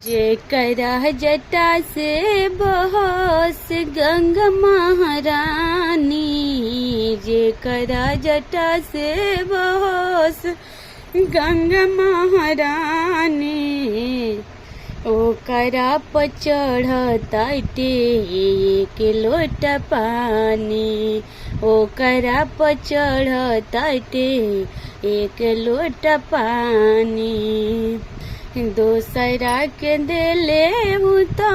जेकरा जटा से बहस गंगा महारानी, जेकरा जटा से बहस गंगा महारानी, ओकरा पर चढ़ताटे एक लोटा पानी, ओकरा पर चढ़ताटे एक लोटा पानी। दोसरा के देले तो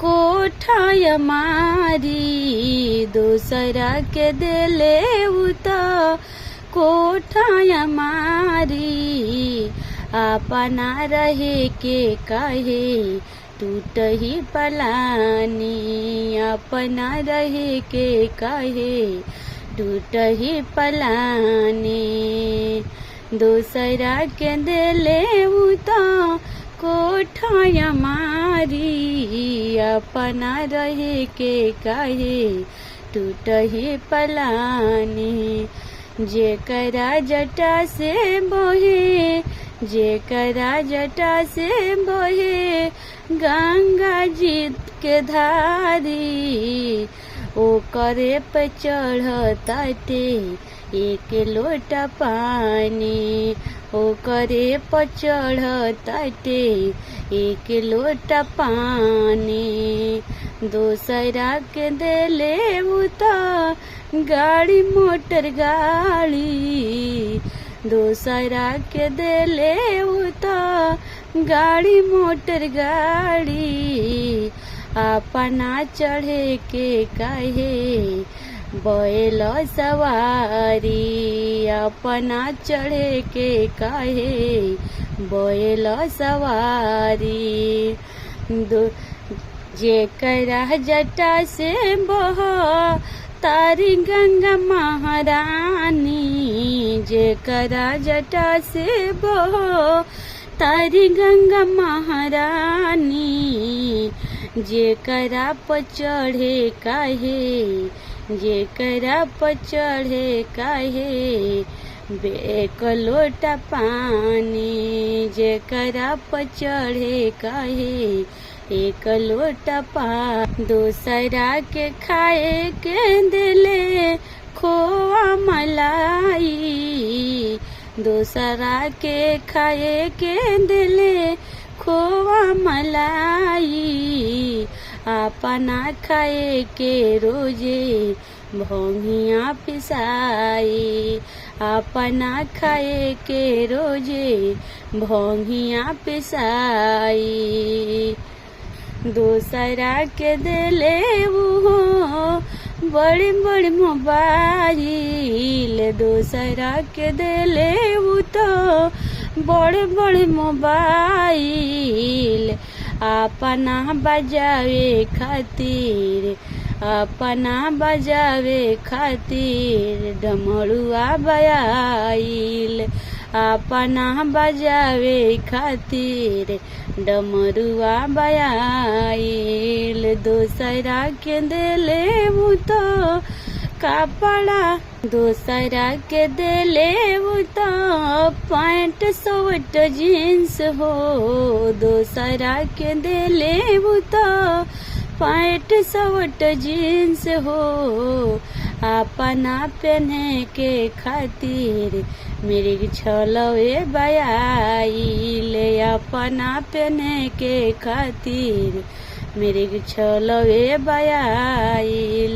कोठा मारी, दोसरा के देले तो कोठा मारी। अपना रहे के कहे टूट ही पलानी, अपना रहे के कहे टूट ही पलानी। दूसरा के देले तो कोठा मारी, अपना रहे के कहे टूट ही पलानी। जेकरा जटा से बहे, जेकरा जटा से बहे गंगा जी के धारी, ओकरे पे चढ़ताटे एक लोटा पानी, ओकरे पर चढ़ताटे एक लोटा पानी। दोसरा के देले तो गाड़ी मोटर गाड़ी, दोसरा के देले तो गाड़ी मोटर गाड़ी। अपना चढ़े के कहे बैल सवारी, अपना चढ़े के कहे बैल सवारी। जेकरा जटा से बह तारी गंगा महारानी, जेकरा जटा से बह तारी गंगा महारानी। जेकरा पर चढ़े काहे, जेकरा पर चढ़े काहे एक लोटा पानी, जेकरा पर चढ़े काहे एक लोटा पानी। दूसरा के खाए के दिले खोआ मलाई, दूसरा के खाए के दिले खोआ मलाई। अपना खाए के रोजे भोंगिया पिसाई, अपना खाए के रोजे भोंगिया पिसाई। दूसरा के दिले वो बड़ी बड़ी मोबाइल, दूसरा के दिले वो तो बड़े बड़े मोबाइल। अपना बजावे खातिर, अपना बजावे खातिर डमरुआ बयाइल, अपना बजावे खातिर डमरुआ बयाइल। दूसरा के दिले तो कपड़ा, दूसरा के दिले तो पैंट शर्ट जीन्स हो, दूसरा के दिले तो पैंट शर्ट जीन्स हो। अपना पहने के खातिर मेरे छलवे बयाइल, अपना पहने के खातिर मेरे छलवे बयाइल।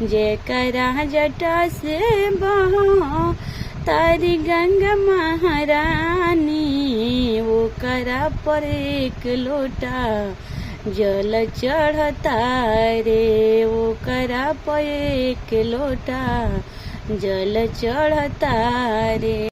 जेकरा जटा से बह तारी गंगा महारानी, ओकरा पर एक लोटा जल चढ़ता रे, ओकरा पर एक लोटा जल चढ़ता रे।